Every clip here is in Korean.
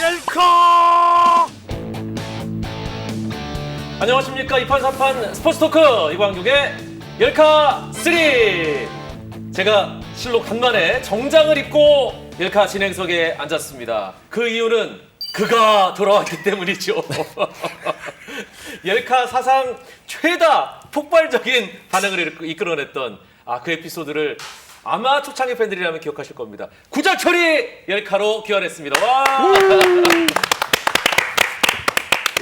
열카! 안녕하십니까. 이판사판 스포츠토크 이광규의 열카 3. 제가 실로 간만에 정장을 입고 열카 진행석에 앉았습니다. 그 이유는 그가 돌아왔기 때문이죠. 열카 사상 최다 폭발적인 반응을 이끌어냈던 그 에피소드를 아마 초창기 팬들이라면 기억하실 겁니다. 구자철이 열카로 귀환했습니다. 와!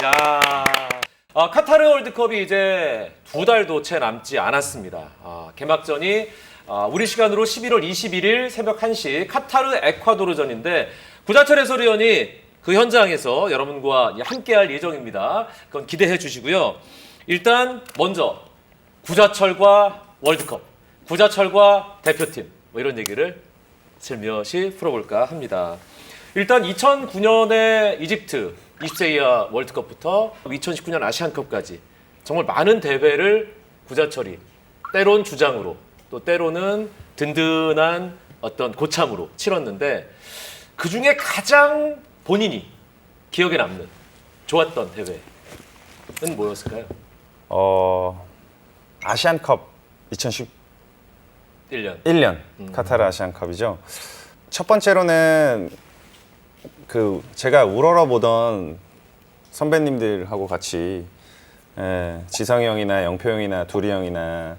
야, 카타르 월드컵이 이제 2달도 채 남지 않았습니다. 개막전이 우리 시간으로 11월 21일 새벽 1시 카타르 에콰도르전인데 구자철 해설위원이 그 현장에서 여러분과 함께할 예정입니다. 그건 기대해 주시고요. 일단 먼저 구자철과 월드컵, 구자철과 대표팀 뭐 이런 얘기를 슬며시 풀어볼까 합니다. 일단 2009년에 이집트 20세 이하 월드컵부터 2019년 아시안컵까지 정말 많은 대회를 구자철이 때론 주장으로 또 때로는 든든한 어떤 고참으로 치렀는데 그중에 가장 본인이 기억에 남는 좋았던 대회는 뭐였을까요? 아시안컵 2011년 1년. 카타르 아시안컵이죠. 첫 번째로는 제가 우러러보던 선배님들하고 같이 지성이 형이나 영표 형이나 두리 형이나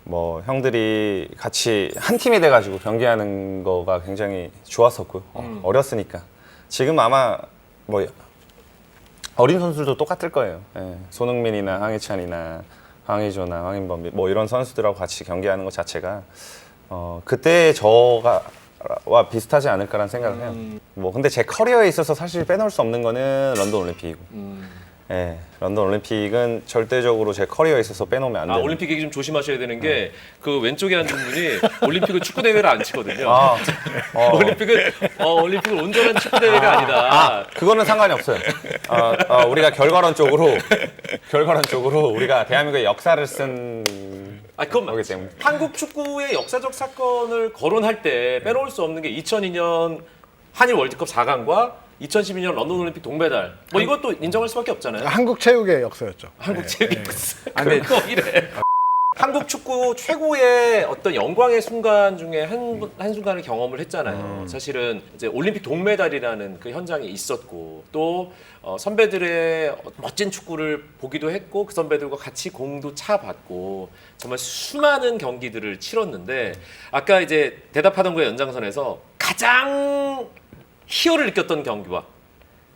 뭐 형들이 같이 한 팀이 돼가지고 경기하는 거가 굉장히 좋았었고요. 어렸으니까. 지금 아마 뭐 어린 선수들도 똑같을 거예요. 손흥민이나 황희찬이나 황의조나 황인범 뭐 이런 선수들하고 같이 경기하는 것 자체가 그때 저와 비슷하지 않을까라는 생각을 해요. 뭐 근데 제 커리어에 있어서 사실 빼놓을 수 없는 거는 런던 올림픽이고. 런던 올림픽은 절대적으로 제 커리어에 있어서 빼놓으면 안 돼요. 올림픽 얘기 좀 조심하셔야 되는 게 그 왼쪽에 앉은 분이 올림픽을 축구 대회를 안 치거든요. 올림픽은 온전한 축구 대회가 아니다. 그거는 상관이 없어요. 우리가 결과론 쪽으로 우리가 대한민국의 역사를 쓴 그건 거기 맞지. 때문에. 한국 축구의 역사적 사건을 거론할 때 빼놓을 수 없는 게 2002년 한일 월드컵 4강과 2012년 런던 올림픽 동메달. 뭐 이것도 인정할 수밖에 없잖아요. 한국 체육의 역사였죠. 한국 체육이 그런 거 이래. 한국 축구 최고의 어떤 영광의 순간 중에 한 순간을 경험을 했잖아요. 사실은 이제 올림픽 동메달이라는 그 현장에 있었고 또 선배들의 멋진 축구를 보기도 했고 그 선배들과 같이 공도 차봤고 정말 수많은 경기들을 치렀는데 아까 이제 대답하던 거의 연장선에서 가장 희열을 느꼈던 경기와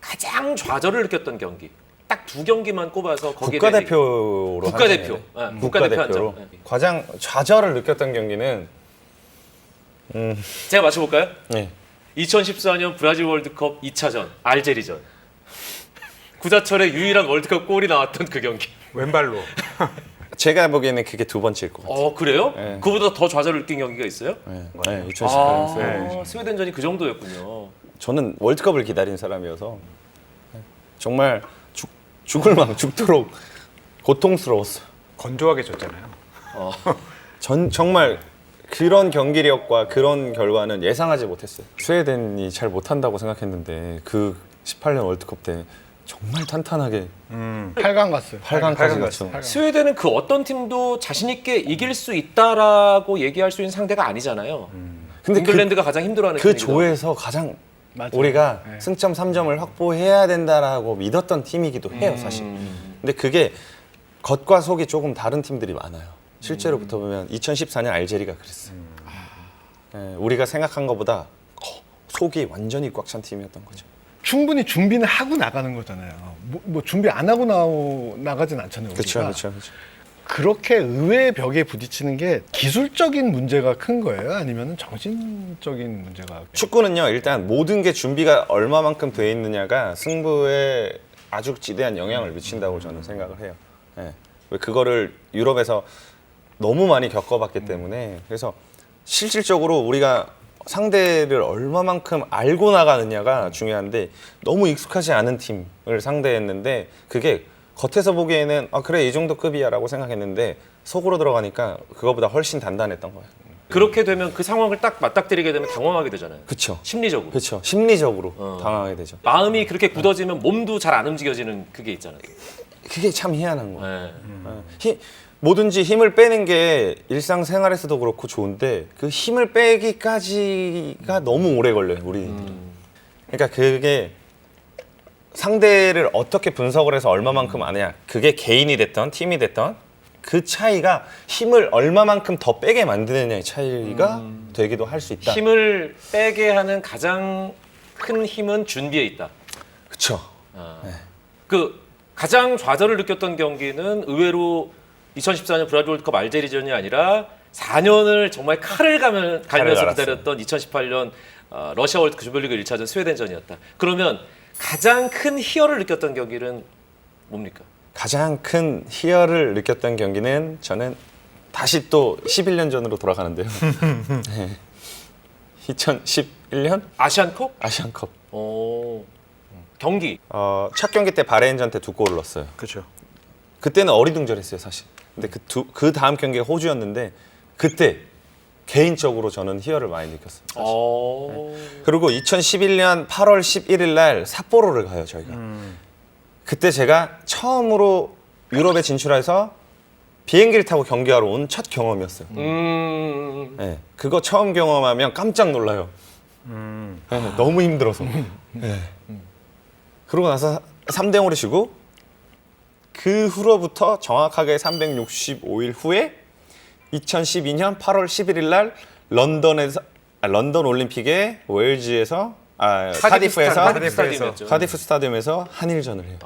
가장 좌절을 느꼈던 경기 딱 2경기만 꼽아서 거기에 국가대표로 국가대표 국가대표로 한정. 가장 좌절을 느꼈던 경기는 제가 맞춰볼까요? 네. 2014년 브라질 월드컵 2차전 알제리전 구자철의 유일한 월드컵 골이 나왔던 그 경기. 왼발로. 제가 보기에는 그게 두 번째일 것 같아요. 그래요? 네. 그보다 더 좌절을 느낀 경기가 있어요? 네, 2018년. 스웨덴전이 그 정도였군요. 저는 월드컵을 기다린 사람이어서 정말 죽도록 고통스러웠어요. 건조하게 졌잖아요. 정말 그런 경기력과 그런 결과는 예상하지 못했어요. 스웨덴이 잘 못한다고 생각했는데 그 18년 월드컵 때 정말 탄탄하게 8강 갔어요. 8강까지 갔죠. 스웨덴은 그 어떤 팀도 자신 있게 이길 수 있다라고 얘기할 수 있는 상대가 아니잖아요. 근데 잉글랜드가 가장 힘들어하는 그 팀이기도 조에서 가장 맞아요. 우리가 네. 승점 3점을 확보해야 된다라고 믿었던 팀이기도 해요, 사실. 근데 그게 겉과 속이 조금 다른 팀들이 많아요. 실제로 붙어보면 2014년 알제리가 그랬어요. 우리가 생각한 것보다 속이 완전히 꽉 찬 팀이었던 거죠. 충분히 준비는 하고 나가는 거잖아요. 뭐 준비 안 하고 나가진 않잖아요. 우리가. 그렇죠. 그렇게 의외의 벽에 부딪히는 게 기술적인 문제가 큰 거예요? 아니면 정신적인 문제가? 축구는요, 일단 모든 게 준비가 얼마만큼 돼 있느냐가 승부에 아주 지대한 영향을 미친다고 저는 생각을 해요. 왜 그거를 유럽에서 너무 많이 겪어봤기 때문에. 그래서 실질적으로 우리가 상대를 얼마만큼 알고 나가느냐가 중요한데 너무 익숙하지 않은 팀을 상대했는데 그게 겉에서 보기에는 그래 이 정도 급이야 라고 생각했는데 속으로 들어가니까 그거보다 훨씬 단단했던 거예요. 그렇게 되면 그 상황을 딱 맞닥뜨리게 되면 당황하게 되잖아요. 그쵸. 심리적으로. 그렇죠. 심리적으로 당황하게 되죠. 마음이 그렇게 굳어지면 몸도 잘 안 움직여지는 그게 있잖아요. 그게 참 희한한 거예요. 네. 뭐든지 힘을 빼는 게 일상생활에서도 그렇고 좋은데 그 힘을 빼기까지가 너무 오래 걸려요, 우리. 그러니까 그게 상대를 어떻게 분석을 해서 얼마만큼 아느냐. 그게 개인이 됐던 팀이 됐던 그 차이가 힘을 얼마만큼 더 빼게 만드느냐의 차이가 되기도 할 수 있다. 힘을 빼게 하는 가장 큰 힘은 준비에 있다. 그렇죠. 그 가장 좌절을 느꼈던 경기는 의외로 2014년 브라질 월드컵 알제리전이 아니라 4년을 정말 칼을 갈면서 갈았어요. 기다렸던 2018년 러시아 월드컵 조별리그 1차전 스웨덴전이었다. 그러면 가장 큰 희열을 느꼈던 경기는 뭡니까? 가장 큰 희열을 느꼈던 경기는 저는 다시 또 11년 전으로 돌아가는데요. 네. 2011년 아시안컵? 아시안컵. 경기. 첫 경기 때 바레인전한테 2골을 넣었어요. 그렇죠. 그때는 어리둥절했어요, 사실. 근데 그 다음 경기가 호주였는데 그때 개인적으로 저는 희열을 많이 느꼈어요. 사실. 그리고 2011년 8월 11일 날 삿포로를 가요, 저희가. 그때 제가 처음으로 유럽에 진출해서 비행기를 타고 경기하러 온 첫 경험이었어요. 네, 그거 처음 경험하면 깜짝 놀라요. 네, 너무 힘들어서. 네. 그러고 나서 3대0으로 지고 그 후로부터 정확하게 365일 후에 2012년 8월 11일 날 런던 올림픽에 웨일즈에서 카디프 스타디움에서 한일전을 해요.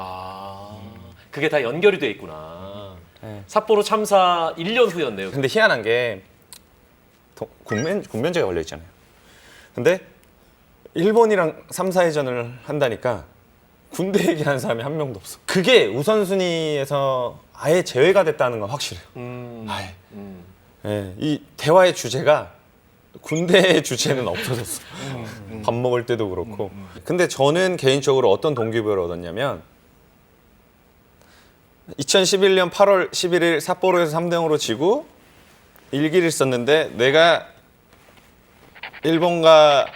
그게 다 연결이 돼 있구나. 삿포로 참사 1년 후였네요. 근데 희한한 게 군면제가 걸려 있잖아요. 근데 일본이랑 3, 4회전을 한다니까 군대 얘기하는 사람이 한 명도 없어. 그게 우선순위에서 아예 제외가 됐다는 건 확실해요. 아예. 예, 이 대화의 주제가 군대의 주제는 없어졌어. 밥 먹을 때도 그렇고. 근데 저는 개인적으로 어떤 동기부여를 얻었냐면 2011년 8월 11일 삿포로에서 3대0으로 지고 일기를 썼는데 내가 일본과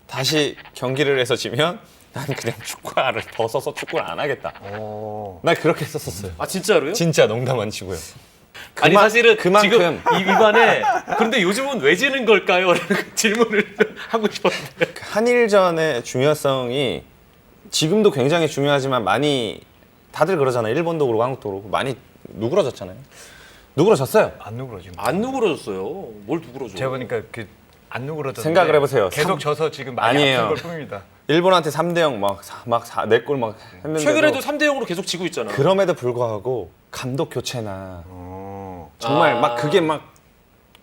다시 경기를 해서 지면 난 그냥 축구화를 벗어서 축구를 안 하겠다. 난 그렇게 썼었어요. 아 진짜로요? 진짜 농담 안 치고요. 아니 사실은 그만큼 지금 이 위반에 그런데 요즘은 왜 지는 걸까요? 라는 질문을 하고 싶었는데 한일전의 중요성이 지금도 굉장히 중요하지만 많이 다들 그러잖아요. 일본도 그렇고 한국도 그렇고 많이 누그러졌잖아요. 누그러졌어요. 안 누그러지고. 안 누그러졌어요. 뭘 누그러져? 제가 보니까 안 누그러졌는데 생각을 해보세요. 계속 져서 지금 많이 아니에요. 아픈 걸 뿐입니다. 일본한테 3대0 막 4골 막 했는데 최근에도 3대0으로 계속 지고 있잖아. 그럼에도 불구하고 감독 교체나 정말 막 그게 막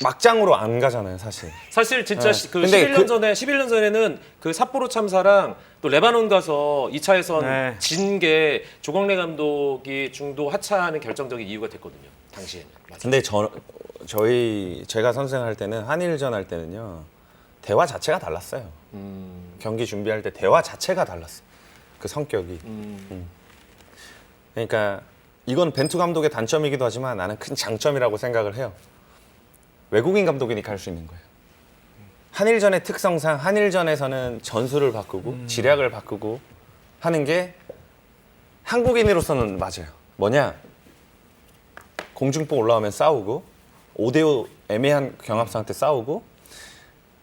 막장으로 안 가잖아요, 사실. 사실 진짜 네. 그 근데 11년 전에는 그 삿포로 참사랑 또 레바논 가서 2차 예선 네. 진 게 조광래 감독이 중도 하차하는 결정적인 이유가 됐거든요. 당시에는. 맞아요. 근데 제가 선생할 때는 한일전 할 때는요. 대화 자체가 달랐어요. 경기 준비할 때 대화 자체가 달랐어요. 그 성격이. 그러니까 이건 벤투 감독의 단점이기도 하지만 나는 큰 장점이라고 생각을 해요. 외국인 감독이니까 할 수 있는 거예요. 한일전의 특성상 한일전에서는 전술을 바꾸고 지략을 바꾸고 하는 게 한국인으로서는 맞아요. 뭐냐? 공중보 올라오면 싸우고 5대5 애매한 경합 상태 싸우고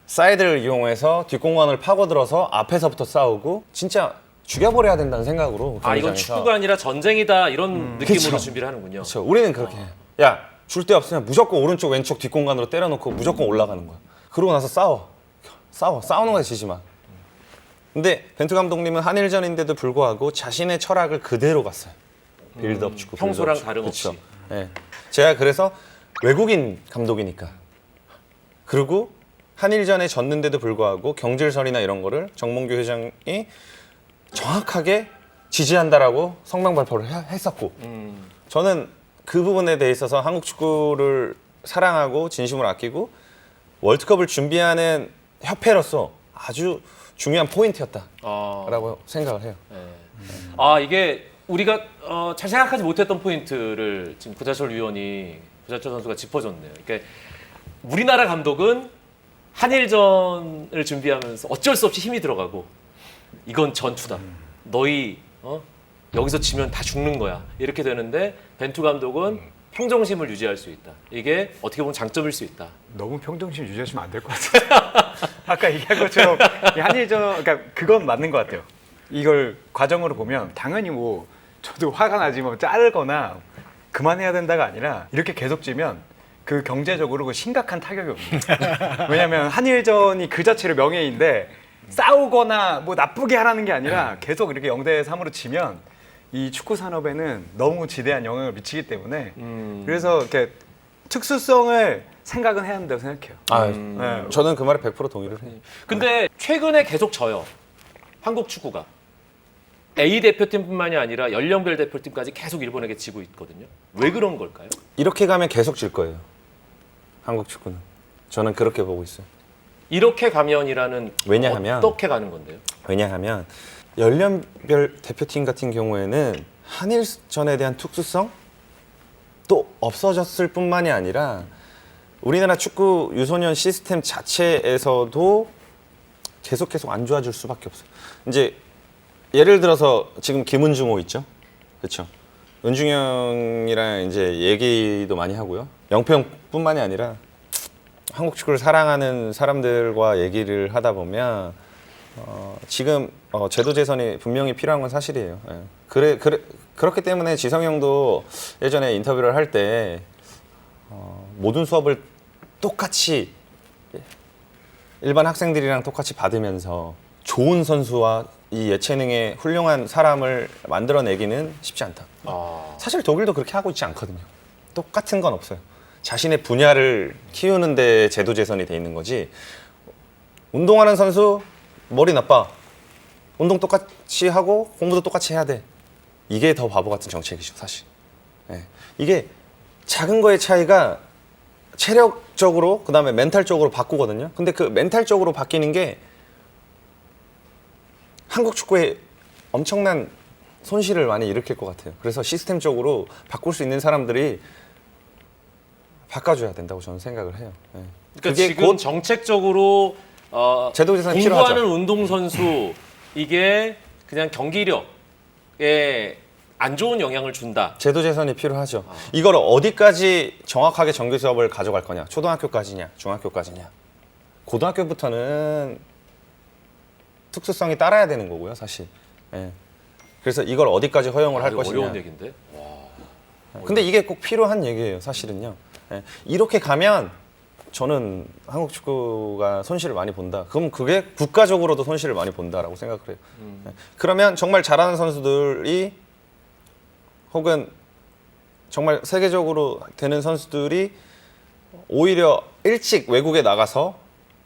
사이드를 이용해서 뒷공간을 파고들어서 앞에서부터 싸우고 진짜 죽여버려야 된다는 생각으로 아 이건 경기장에서. 축구가 아니라 전쟁이다 이런 느낌으로 그쵸. 준비를 하는군요. 그렇죠. 우리는 그렇게 해요. 야, 줄 데 없으면 무조건 오른쪽 왼쪽 뒷공간으로 때려놓고 무조건 올라가는 거야. 그러고 나서 싸우는 거야, 지지 마. 근데 벤투 감독님은 한일전인데도 불구하고 자신의 철학을 그대로 갔어요. 빌드업 축구. 평소랑 빌드업 축구. 다름없이. 그쵸. 네. 제가 그래서 외국인 감독이니까. 그리고 한일전에 졌는데도 불구하고 경질설이나 이런 거를 정몽규 회장이 정확하게 지지한다라고 성명 발표를 했었고 저는 그 부분에 대해 있어서 한국 축구를 사랑하고 진심으로 아끼고 월드컵을 준비하는 협회로서 아주 중요한 포인트였다라고 생각을 해요. 아 이게 우리가 잘 생각하지 못했던 포인트를 지금 구자철 선수가 짚어줬네요. 그러니까 우리나라 감독은 한일전을 준비하면서 어쩔 수 없이 힘이 들어가고 이건 전투다. 너희 여기서 지면 다 죽는 거야. 이렇게 되는데 벤투 감독은 평정심을 유지할 수 있다. 이게 어떻게 보면 장점일 수 있다. 너무 평정심 유지하시면 안 될 것 같아요. 아까 얘기한 것처럼 이 한일전, 그러니까 그건 맞는 것 같아요. 이걸 과정으로 보면 당연히 뭐 저도 화가 나지 뭐 자르거나 그만해야 된다가 아니라 이렇게 계속 지면 그 경제적으로 그 심각한 타격이 옵니다. 왜냐하면 한일전이 그 자체로 명예인데 싸우거나 뭐 나쁘게 하라는 게 아니라 계속 이렇게 0대3으로 지면 이 축구 산업에는 너무 지대한 영향을 미치기 때문에 그래서 이렇게 특수성을 생각은 해야 한다고 생각해요. 네. 저는 그 말에 100% 동의를 해요. 근데 최근에 계속 져요. 한국 축구가. A 대표팀뿐만이 아니라 연령별 대표팀까지 계속 일본에게 지고 있거든요. 왜 그런 걸까요? 이렇게 가면 계속 질 거예요. 한국 축구는. 저는 그렇게 보고 있어요. 이렇게 가면이라는 왜냐하면 어떻게 가는 건데요? 왜냐하면 연령별 대표팀 같은 경우에는 한일전에 대한 특수성 또 없어졌을 뿐만이 아니라 우리나라 축구 유소년 시스템 자체에서도 계속 안 좋아질 수밖에 없어요. 이제 예를 들어서 지금 김은중호 있죠, 그렇죠? 은중이 형이랑 이제 얘기도 많이 하고요. 영평뿐만이 아니라 한국 축구를 사랑하는 사람들과 얘기를 하다 보면 지금 제도 개선이 분명히 필요한 건 사실이에요. 예. 그렇기 때문에 지성 형도 예전에 인터뷰를 할 때 모든 수업을 똑같이 일반 학생들이랑 똑같이 받으면서 좋은 선수와 이 예체능의 훌륭한 사람을 만들어내기는 쉽지 않다. 사실 독일도 그렇게 하고 있지 않거든요. 똑같은 건 없어요. 자신의 분야를 키우는 데 제도 개선이 돼 있는 거지. 운동하는 선수 머리 나빠. 운동 똑같이 하고 공부도 똑같이 해야 돼. 이게 더 바보 같은 정책이죠, 사실. 예. 이게 작은 거의 차이가 체력적으로 그다음에 멘탈적으로 바꾸거든요. 근데 그 멘탈적으로 바뀌는 게 한국 축구에 엄청난 손실을 많이 일으킬 것 같아요. 그래서 시스템적으로 바꿀 수 있는 사람들이 바꿔줘야 된다고 저는 생각을 해요. 예. 그러니까 그게 지금 곧 정책적으로 제도 개선이 공부하는 필요하죠. 운동선수 이게 그냥 경기력에 안 좋은 영향을 준다. 제도 개선이 필요하죠. 이걸 어디까지 정확하게 정규 수업을 가져갈 거냐? 초등학교까지냐? 중학교까지냐? 고등학교부터는 특수성이 따라야 되는 거고요, 사실. 예. 그래서 이걸 어디까지 허용을 할 이거 것이냐? 어려운 얘기인데. 근데 이게 꼭 필요한 얘기예요, 사실은요. 예. 이렇게 가면 저는 한국 축구가 손실을 많이 본다. 그럼 그게 국가적으로도 손실을 많이 본다라고 생각을 해요. 예. 그러면 정말 잘하는 선수들이 혹은 정말 세계적으로 되는 선수들이 오히려 일찍 외국에 나가서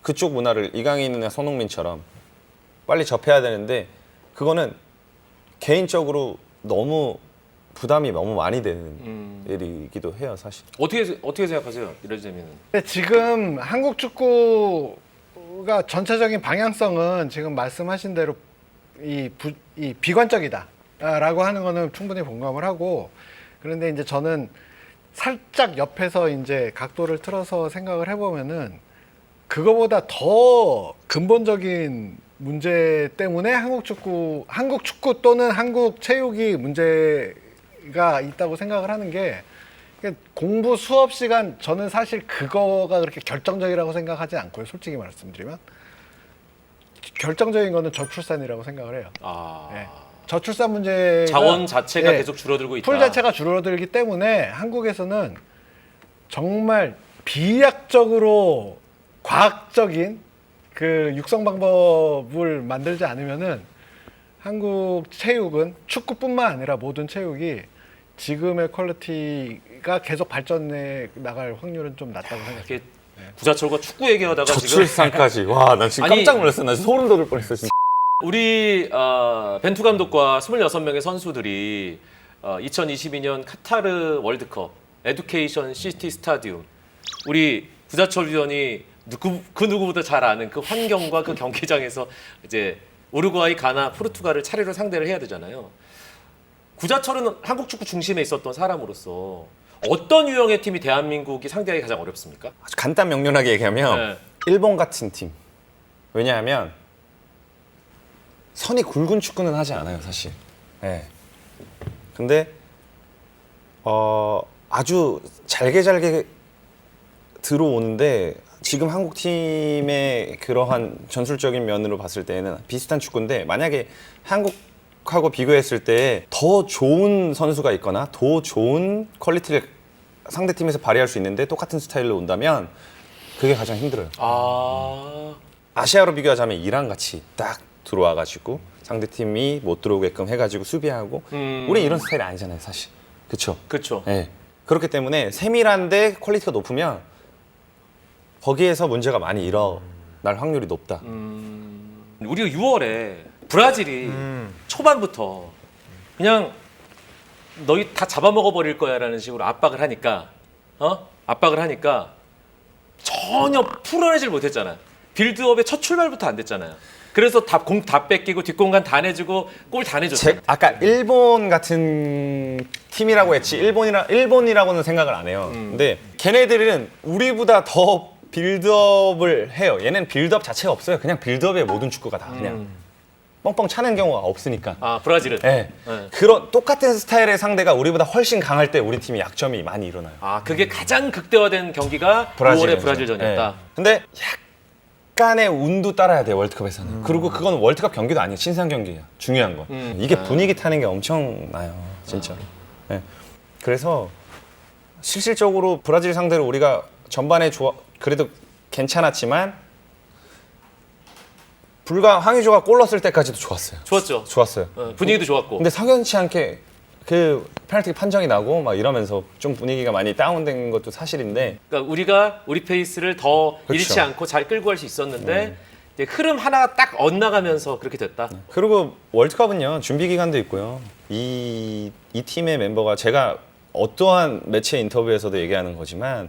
그쪽 문화를 이강인이나 손흥민처럼 빨리 접해야 되는데 그거는 개인적으로 너무 부담이 너무 많이 되는 일이기도 해요, 사실. 어떻게 생각하세요? 이러자면은. 근데 지금 한국 축구가 전체적인 방향성은 지금 말씀하신 대로 이 비관적이다라고 하는 거는 충분히 공감을 하고, 그런데 이제 저는 살짝 옆에서 이제 각도를 틀어서 생각을 해보면은 그거보다 더 근본적인 문제 때문에 한국 축구 또는 한국 체육이 문제가 있다고 생각을 하는 게, 공부 수업 시간, 저는 사실 그거가 그렇게 결정적이라고 생각하지 않고요. 솔직히 말씀드리면 결정적인 거는 저출산이라고 생각을 해요. 예. 저출산 문제가 자원 자체가 예, 계속 줄어들고 있다. 풀 자체가 줄어들기 때문에 한국에서는 정말 비약적으로 과학적인 그 육성 방법을 만들지 않으면은 한국 체육은 축구뿐만 아니라 모든 체육이 지금의 퀄리티가 계속 발전해 나갈 확률은 좀 낮다고 생각해요. 이렇게 구자철과 축구 얘기하다가 지금 저출산까지. 와, 나 지금 아니, 깜짝 놀랐어. 나 소름 돋을 뻔했어, 진짜. 우리 벤투 감독과 26명의 선수들이 2022년 카타르 월드컵 에듀케이션 시티 스타디움, 우리 구자철 위원이 그 누구보다 잘 아는 그 환경과 그 경기장에서 이제 우루과이, 가나, 포르투갈을 차례로 상대를 해야 되잖아요. 구자철은 한국 축구 중심에 있었던 사람으로서 어떤 유형의 팀이 대한민국이 상대하기 가장 어렵습니까? 아주 간단 명료하게 얘기하면 네. 일본 같은 팀. 왜냐하면 선이 굵은 축구는 하지 않아요, 사실. 예. 근데 아주 잘게 들어오는데 지금 한국 팀의 그러한 전술적인 면으로 봤을 때는 비슷한 축구인데 만약에 한국하고 비교했을 때 더 좋은 선수가 있거나 더 좋은 퀄리티를 상대 팀에서 발휘할 수 있는데 똑같은 스타일로 온다면 그게 가장 힘들어요. 아시아로 비교하자면 이랑 같이 딱 들어와가지고 상대 팀이 못 들어오게끔 해가지고 수비하고 우리 이런 스타일이 아니잖아요, 사실. 그렇죠? 그렇죠. 네. 그렇기 때문에 세밀한데 퀄리티가 높으면 거기에서 문제가 많이 일어날 확률이 높다. 우리가 6월에 브라질이 초반부터 그냥 너희 다 잡아먹어 버릴 거야라는 식으로 압박을 하니까 압박을 하니까 전혀 풀어내질 못했잖아요. 빌드업의 첫 출발부터 안 됐잖아요. 그래서 공 다 뺏기고 뒷공간 다 내주고 골 다 내줬어요. 아까 일본 같은 팀이라고 했지 일본이라고는 생각을 안 해요. 근데 걔네들은 우리보다 더 빌드업을 해요. 얘는 빌드업 자체가 없어요. 그냥 빌드업의 모든 축구가 다 그냥 뻥뻥 차는 경우가 없으니까. 브라질은. 네. 네. 그런 똑같은 스타일의 상대가 우리보다 훨씬 강할 때 우리 팀이 약점이 많이 일어나요. 그게 가장 극대화된 경기가 5월의 브라질전이었다. 네. 근데 약간의 운도 따라야 돼요, 월드컵에서는. 그리고 그건 월드컵 경기도 아니에요. 친선 경기예요. 중요한 건. 이게 분위기 타는 게 엄청나요, 진짜로. 네. 그래서 실질적으로 브라질 상대로 우리가 전반에 그래도 괜찮았지만 불과 황의조가 골 넣었을 때까지도 좋았어요. 좋았어요. 분위기도 좋았고. 근데 석연치 않게 그 페널티 판정이 나고 막 이러면서 좀 분위기가 많이 다운된 것도 사실인데 그러니까 우리 페이스를 더 그렇죠. 잃지 않고 잘 끌고 갈 수 있었는데 이제 흐름 하나 딱 엇나가면서 그렇게 됐다. 그리고 월드컵은요 준비 기간도 있고요. 이 팀의 멤버가 제가 어떠한 매체 인터뷰에서도 얘기하는 거지만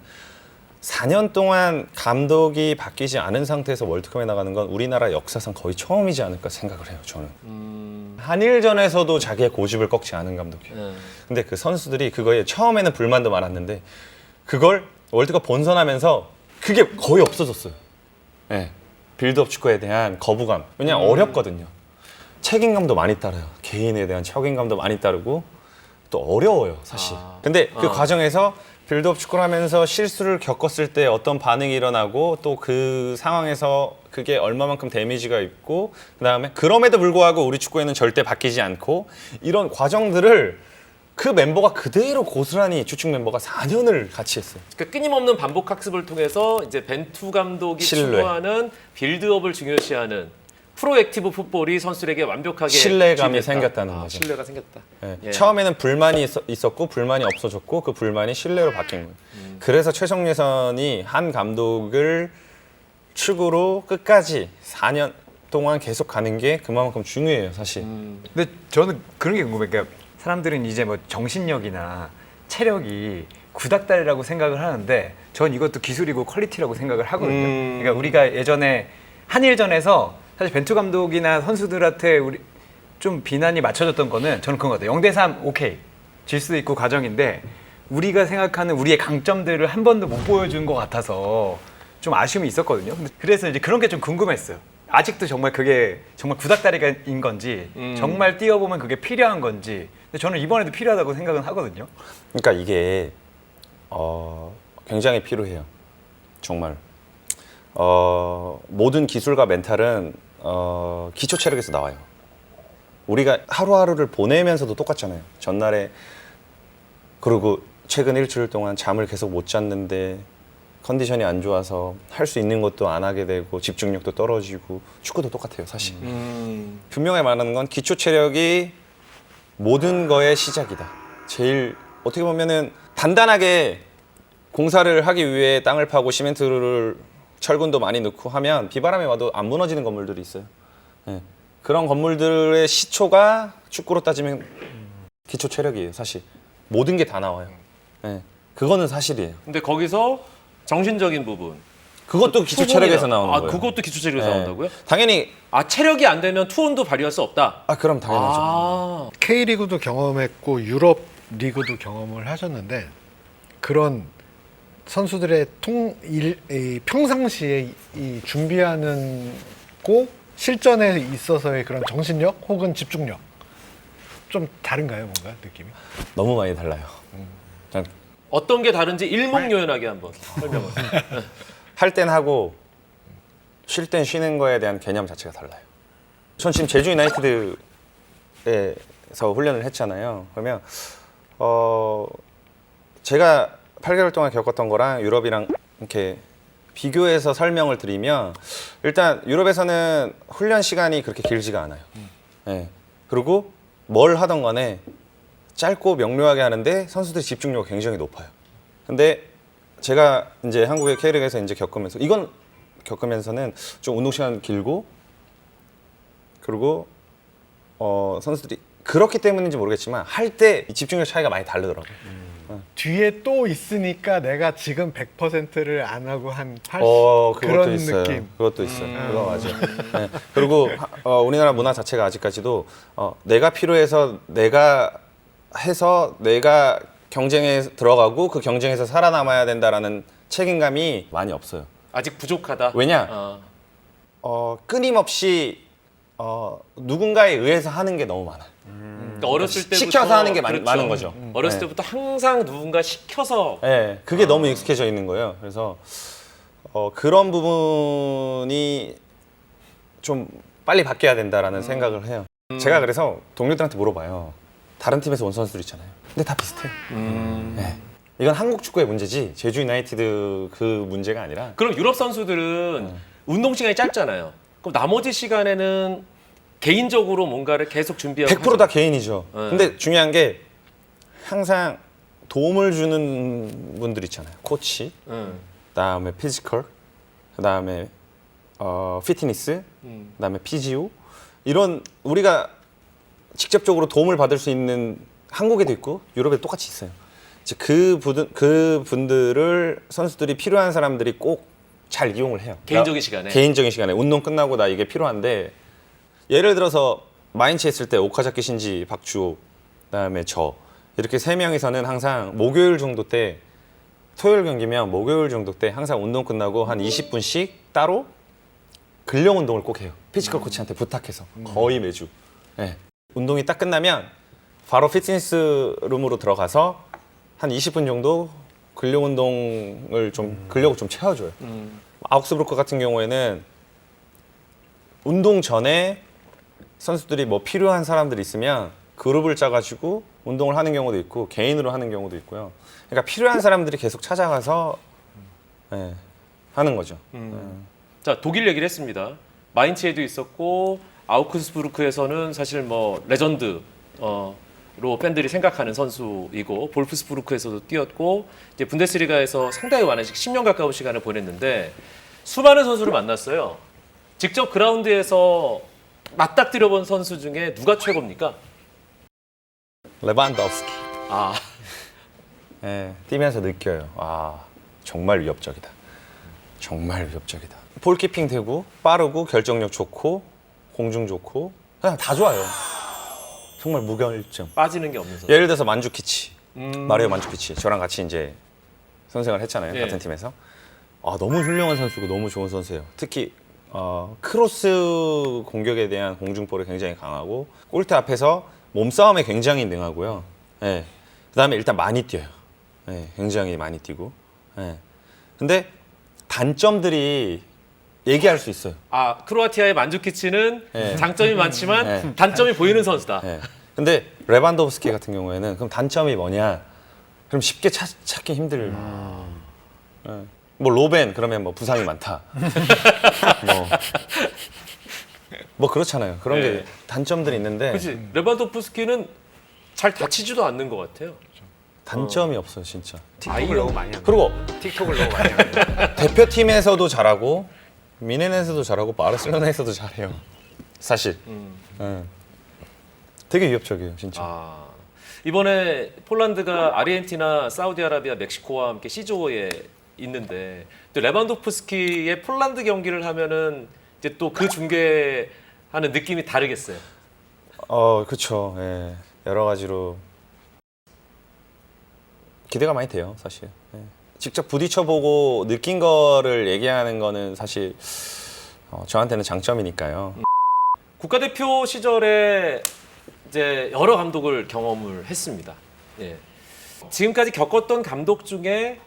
4년 동안 감독이 바뀌지 않은 상태에서 월드컵에 나가는 건 우리나라 역사상 거의 처음이지 않을까 생각을 해요, 저는. 한일전에서도 자기의 고집을 꺾지 않은 감독이에요. 근데 그 선수들이 그거에 처음에는 불만도 많았는데 그걸 월드컵 본선하면서 그게 거의 없어졌어요. 네. 빌드업 축구에 대한 거부감. 왜냐면 어렵거든요. 책임감도 많이 따라요. 개인에 대한 책임감도 많이 따르고 또 어려워요, 사실. 근데 그 과정에서 빌드업 축구를 하면서 실수를 겪었을 때 어떤 반응이 일어나고 또 그 상황에서 그게 얼마만큼 데미지가 있고 그다음에 그럼에도 불구하고 우리 축구에는 절대 바뀌지 않고 이런 과정들을 그 멤버가 그대로 고스란히 주축 멤버가 4년을 같이 했어요. 그러니까 끊임없는 반복 학습을 통해서 이제 벤투 감독이 신뢰. 추구하는 빌드업을 중요시하는 프로액티브 풋볼이 선수들에게 완벽하게 신뢰감이 주입했다. 생겼다는 거죠. 신뢰가 생겼다. 네. 예. 처음에는 불만이 있었고 불만이 없어졌고 그 불만이 신뢰로 바뀐 거예요. 그래서 최정예선이 한 감독을 축으로 끝까지 4년 동안 계속 가는 게 그만큼 중요해요, 사실. 근데 저는 그런 게 궁금해요. 그러니까 사람들은 이제 뭐 정신력이나 체력이 구닥다리라고 생각을 하는데 전 이것도 기술이고 퀄리티라고 생각을 하거든요. 그러니까 우리가 예전에 한일전에서 사실 벤투 감독이나 선수들한테 우리 좀 비난이 맞춰졌던 거는 저는 그런 것 같아요. 0대3 오케이. 질 수도 있고 과정인데 우리가 생각하는 우리의 강점들을 한 번도 못 보여준 것 같아서 좀 아쉬움이 있었거든요. 그래서 이제 그런 게 좀 궁금했어요. 아직도 정말 그게 정말 구닥다리인 건지 정말 뛰어보면 그게 필요한 건지 근데 저는 이번에도 필요하다고 생각은 하거든요. 그러니까 이게 굉장히 필요해요. 정말. 모든 기술과 멘탈은 기초 체력에서 나와요. 우리가 하루하루를 보내면서도 똑같잖아요. 전날에 그리고 최근 일주일 동안 잠을 계속 못 잤는데 컨디션이 안 좋아서 할 수 있는 것도 안 하게 되고 집중력도 떨어지고 축구도 똑같아요, 사실. 분명히 말하는 건 기초 체력이 모든 거의 시작이다. 제일 어떻게 보면은 단단하게 공사를 하기 위해 땅을 파고 시멘트를 철근도 많이 넣고 하면 비바람이 와도 안 무너지는 건물들이 있어요. 네. 그런 건물들의 시초가 축구로 따지면 기초 체력이에요, 사실. 모든 게 다 나와요. 네. 그거는 사실이에요. 근데 거기서 정신적인 부분. 그것도 기초 체력에서 나오는 거예요. 그것도 기초 체력에서 네. 나온다고요? 당연히 체력이 안 되면 투혼도 발휘할 수 없다. 그럼 당연하죠. K리그도 경험했고 유럽 리그도 경험을 하셨는데 그런 선수들의 이 평상시에 이 준비하는 고 실전에 있어서의 그런 정신력 혹은 집중력 좀 다른가요, 뭔가 느낌이? 너무 많이 달라요. 어떤 게 다른지 일목요연하게 한번 설명을. 할 땐 하고 쉴 땐 쉬는 거에 대한 개념 자체가 달라요. 전 지금 제주 유나이티드에서 훈련을 했잖아요. 그러면 제가 8개월 동안 겪었던 거랑 유럽이랑 이렇게 비교해서 설명을 드리면 일단 유럽에서는 훈련 시간이 그렇게 길지가 않아요. 네. 그리고 뭘 하던 간에 짧고 명료하게 하는데 선수들의 집중력이 굉장히 높아요. 근데 제가 이제 한국의 K리그에서 이제 겪으면서는 좀 운동 시간 길고 그리고 선수들이 그렇기 때문인지 모르겠지만 할 때 집중력 차이가 많이 다르더라고요. 뒤에 또 있으니까 내가 지금 100%를 안 하고 한 80 그것도 그런 있어요. 느낌. 그것도 있어요. 그거 맞아요. 네. 그리고 우리나라 문화 자체가 아직까지도 내가 필요해서 내가 해서 내가 경쟁에 들어가고 그 경쟁에서 살아남아야 된다라는 책임감이 많이 없어요. 아직 부족하다. 왜냐? 끊임없이 누군가에 의해서 하는 게 너무 많아요. 그러니까 어렸을 때부터 시켜서 하는 게 그렇죠. 많은 거죠. 어렸을 네. 때부터 항상 누군가 시켜서 네, 그게 너무 익숙해져 있는 거예요. 그래서 그런 부분이 좀 빨리 바뀌어야 된다라는 생각을 해요. 제가 그래서 동료들한테 물어봐요. 다른 팀에서 온 선수들 있잖아요. 근데 다 비슷해요. 네. 이건 한국 축구의 문제지 제주 유나이티드 그 문제가 아니라 그럼 유럽 선수들은 운동 시간이 짧잖아요. 그럼 나머지 시간에는 개인적으로 뭔가를 계속 준비하고 100% 다 개인이죠. 네. 근데 중요한 게 항상 도움을 주는 분들 있잖아요. 코치, 그다음에 피지컬, 그다음에 피트니스, 그다음에 피지오 이런 우리가 직접적으로 도움을 받을 수 있는 한국에도 있고 유럽에도 똑같이 있어요. 이제 그 분들을 선수들이 필요한 사람들이 꼭 잘 이용을 해요. 개인적인 시간에. 개인적인 시간에 운동 끝나고 나 이게 필요한데 예를 들어서 마인츠 했을 때 오카자키 신지, 박주호, 그다음에 저 이렇게 세 명이서는 항상 목요일 정도 때 토요일 경기면 목요일 정도 때 항상 운동 끝나고 한 20분씩 따로 근력 운동을 꼭 해요. 피지컬 코치한테 부탁해서 거의 매주. 네. 운동이 딱 끝나면 바로 피트니스 룸으로 들어가서 한 20분 정도 근력 운동을 근력을 좀 채워줘요. 아우크스부르크 같은 경우에는 운동 전에 선수들이 뭐 필요한 사람들이 있으면 그룹을 짜가지고 운동을 하는 경우도 있고 개인으로 하는 경우도 있고요. 그러니까 필요한 사람들이 계속 찾아가서 하는 거죠. 자, 독일 얘기를 했습니다. 마인츠에도 있었고 아우크스부르크에서는 사실 뭐 레전드 로 팬들이 생각하는 선수이고 볼프스부르크에서도 뛰었고 이제 분데스리가에서 상당히 많은 10년 가까운 시간을 보냈는데 수많은 선수를 만났어요. 직접 그라운드에서 맞닥뜨려 본 선수 중에 누가 최고입니까? 레반도프스키. 아, 뛰면서 느껴요. 정말 위협적이다. 정말 위협적이다. 볼키핑 되고 빠르고 결정력 좋고 공중 좋고 그냥 다 좋아요. 정말 무결점. 빠지는 게 없는 선수. 예를 들어서 만주키치, 마리오 만주키치. 저랑 같이 이제 선생을 했잖아요. 예. 같은 팀에서. 너무 훌륭한 선수고 너무 좋은 선수예요. 특히 크로스 공격에 대한 공중볼이 굉장히 강하고 골대 앞에서 몸싸움에 굉장히 능하고요. 예. 그다음에 일단 많이 뛰어요. 예. 굉장히 많이 뛰고. 예. 근데 단점들이 얘기할 수 있어요. 크로아티아의 만주키치는 네. 장점이 많지만 네. 단점이 보이는 선수다. 예. 근데 레반도프스키 같은 경우에는 그럼 단점이 뭐냐? 그럼 쉽게 찾기 힘들. 예. 뭐 로벤 그러면 뭐 부상이 많다. 뭐 그렇잖아요. 그런 네. 게 단점들이 있는데 그렇지. 레반도프스키는 잘 다치지도 않는 것 같아요. 단점이 없어요, 진짜. 틱톡을 너무 많이 합니다. 그리고 틱톡을 너무 많이 합니다. 대표팀에서도 잘하고 미넨에서도 잘하고 바르셀로나에서도 잘해요. 사실. 예. 되게 위협적이에요, 진짜. 이번에 폴란드가 아르헨티나, 사우디아라비아, 멕시코와 함께 C조에 있는데 또 레반도프스키의 폴란드 경기를 하면은 이제 또 그 중계하는 느낌이 다르겠어요. 그렇죠. 예. 여러 가지로 기대가 많이 돼요, 사실. 예. 직접 부딪혀보고 느낀 거를 얘기하는 거는 사실 저한테는 장점이니까요. 국가대표 시절에 이제 여러 감독을 경험을 했습니다. 예. 지금까지 겪었던 감독 중에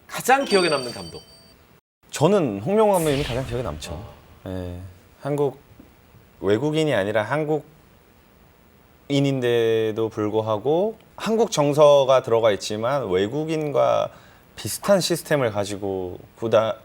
가장 기억에 남는 감독. 저는 홍명호 감독님이 가장 기억에 남죠. 예. 한국 외국인이 아니라 한국인인데도 불구하고 한국 정서가 들어가 있지만 외국인과 비슷한 시스템을 가지고 구단을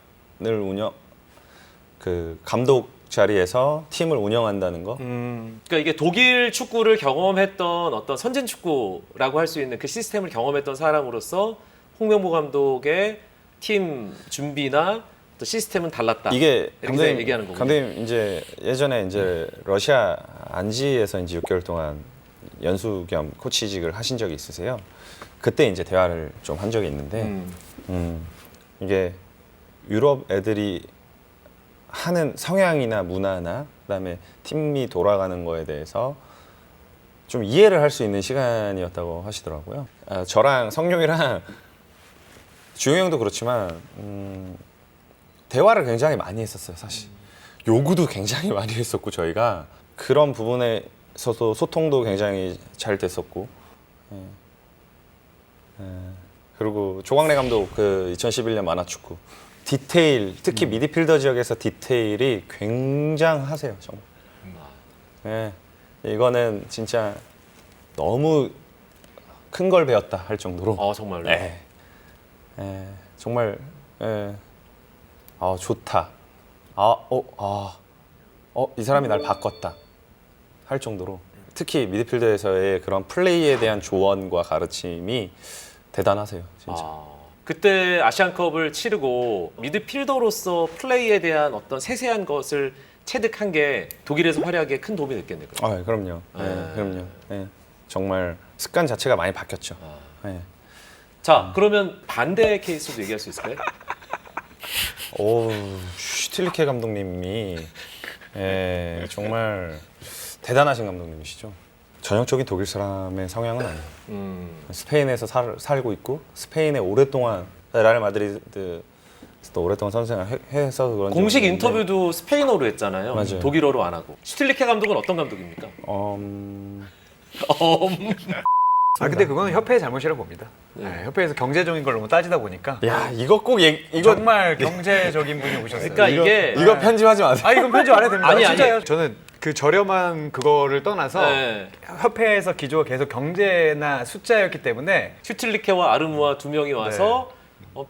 감독 자리에서 팀을 운영한다는 거. 그러니까 이게 독일 축구를 경험했던 어떤 선진 축구라고 할 수 있는 그 시스템을 경험했던 사람으로서 홍명보 감독의 팀 준비나 또 시스템은 달랐다. 이게 이렇게 얘기하는 거군요. 감독님 이제 예전에 이제 러시아 안지에서 이제 6개월 동안 연수 겸 코치직을 하신 적이 있으세요? 그때 이제 대화를 좀 한 적이 있는데 이게 유럽 애들이 하는 성향이나 문화나 그다음에 팀이 돌아가는 거에 대해서 좀 이해를 할 수 있는 시간이었다고 하시더라고요. 저랑 성룡이랑 주영 형도 그렇지만 대화를 굉장히 많이 했었어요, 사실. 요구도 굉장히 많이 했었고 저희가 그런 부분에서도 소통도 굉장히 잘 됐었고. 그리고 조광래 감독 그 2011년 만화축구 디테일, 특히 미드필더 지역에서 디테일이 굉장하세요, 정말. 예, 이거는 진짜 너무 큰 걸 배웠다 할 정도로. 정말로. 네. 정말 좋다. 이 사람이 날 바꿨다 할 정도로. 특히 미드필더에서의 그런 플레이에 대한 조언과 가르침이 대단하세요, 진짜. 그때 아시안컵을 치르고 미드필더로서 플레이에 대한 어떤 세세한 것을 체득한 게 독일에서 활약에 큰 도움이 됐겠네요. 그럼요. 그럼요. 정말 습관 자체가 많이 바뀌었죠. 자, 그러면 반대 케이스도 얘기할 수 있을까요? 슈틸리케 감독님이 정말 대단하신 감독님이시죠. 전형적인 독일 사람의 성향은 아니에요. 스페인에서 살고 있고 스페인에 오랫동안 레알 마드리드에서 또 오랫동안 선생을 해서 그런지 공식 모르겠는데 인터뷰도 스페인어로 했잖아요. 맞아요. 독일어로 안 하고. 슈틸리케 감독은 어떤 감독입니까? 근데 그거는 협회의 잘못이라고 봅니다. 협회에서 경제적인 걸 너무 따지다 보니까 야, 이거 꼭 이거 정말 경제적인 분이 오셨어요. 그러니까 이게 이거 편집하지 마세요. 이건 편집 안 해도 됩니다. 아니, 진짜요. 저는 그 저렴한 그거를 떠나서 네. 협회에서 기조가 계속 경제나 숫자였기 때문에 슈틸리케와 아르무아 두 명이 와서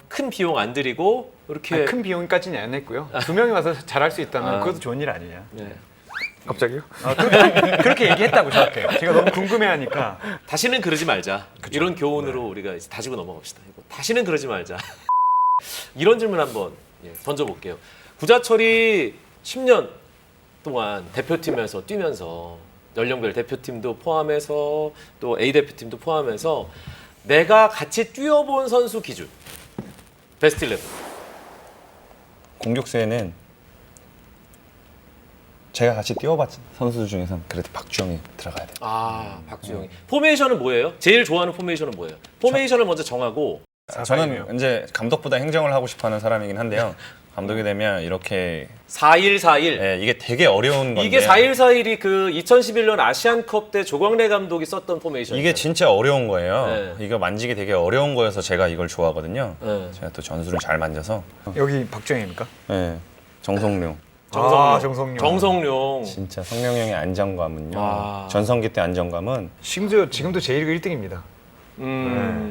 큰 비용 안 들이고 이렇게 큰 비용까지는 안 했고요. 두 명이 와서 잘할 수 있다면 그것도 좋은 일 아니냐. 네. 갑자기요? 그렇게 얘기했다고 생각해요. 제가 너무 궁금해하니까. 다시는 그러지 말자. 이런 교훈으로 우리가 이제 다지고 넘어갑시다. 다시는 그러지 말자. 이런 질문 한번 던져볼게요. 구자철이 10년 동안 대표팀에서 뛰면서 연령별 대표팀도 포함해서 또 A 대표팀도 포함해서 내가 같이 뛰어본 선수 기준 베스트 11. 공격수에는 제가 같이 뛰어봤던 선수 중에서는 그래도 박주영이 들어가야 돼요. 박주영이. 포메이션은 뭐예요? 제일 좋아하는 포메이션은 뭐예요? 포메이션을 먼저 정하고. 저는 이제 감독보다 행정을 하고 싶어하는 사람이긴 한데요. 감독이 되면 이렇게 4-1-4-1. 이게 되게 어려운 건데 이게 4-1-4-1이 그 2011년 아시안컵 때 조광래 감독이 썼던 포메이션. 이게 진짜 어려운 거예요. 네. 이거 만지기 되게 어려운 거여서 제가 이걸 좋아하거든요. 네. 제가 또 전술을 잘 만져서. 여기 박주영입니까? 정성룡. 정성룡. 진짜 성룡 형의 안정감은요. 아. 전성기 때 안정감은 심지어 지금도 제1리그 1등입니다.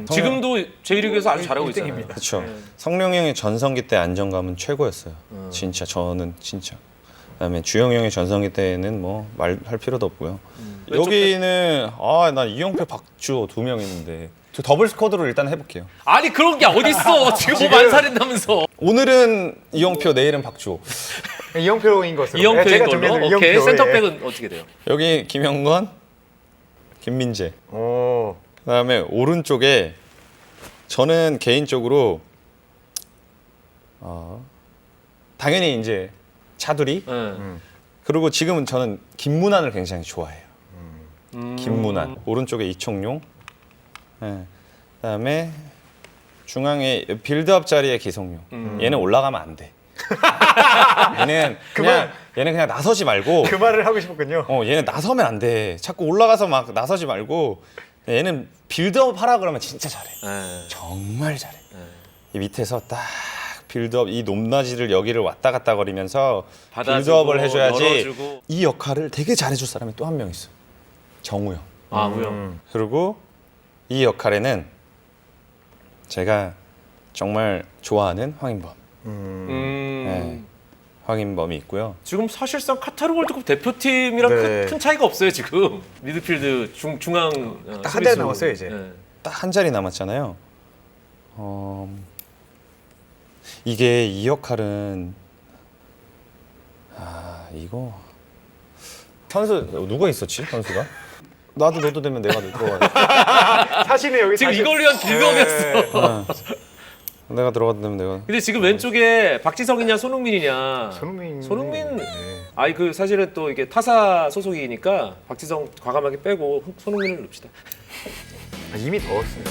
지금도 J리그에서 아주 잘하고 있잖아요. 일등입니다. 그렇죠. 성룡 형의 전성기 때 안정감은 최고였어요. 진짜 저는 진짜. 그다음에 주영 형의 전성기 때는 뭐 말할 필요도 없고요. 여기는 난 이영표, 박주호 두 명 있는데 저 더블 스쿼드로 일단 해볼게요. 아니 그런 게 어딨어. 지금 뭐 만살인다면서. 오늘은 이영표, 내일은 박주호. 이영표인 것으로. 이영표인 제가 걸로. 정해둔 오케이. 이영표, 센터백은 어떻게 돼요? 여기 김영건, 김민재. 오. 그다음에 오른쪽에 저는 개인적으로 당연히 이제 차두리. 그리고 지금은 저는 김문환을 굉장히 좋아해요. 김문환. 오른쪽에 이청용. 그다음에 중앙에 빌드업 자리에 기성용. 얘는 올라가면 안 돼. 얘는 그냥 나서지 말고. 그 말을 하고 싶었군요. 얘는 나서면 안 돼. 자꾸 올라가서 막 나서지 말고. 얘는 빌드업 하라 그러면 진짜 잘해. 정말 잘해. 이 밑에서 딱 빌드업 이 높낮이를 여기를 왔다 갔다 거리면서 받아주고, 빌드업을 해줘야지. 열어주고. 이 역할을 되게 잘해줄 사람이 또 한 명 있어. 정우영. 아, 우영. 그리고 이 역할에는 제가 정말 좋아하는 황인범. 네, 황인범이 있고요. 지금 사실상 카타르 월드컵 대표팀이랑 네. 큰 차이가 없어요 지금. 미드필드 중앙 딱 한 달 남았어요, 이제. 네. 딱 한 자리 남았잖아요. 이게 이 역할은 이거 선수 누가 있었지? 선수가? 나도 너도 되면 내가 들어가. 사실은 여기 지금 사실- 이걸 위한 빌드업이었어. 내가 들어가도 되면 내가. 근데 지금 왼쪽에 박지성이냐 손흥민이냐. 손흥민. 네. 아이 그 사실은 또 이게 타사 소속이니까 박지성 과감하게 빼고 손흥민을 넣읍시다. 이미 더웠어요.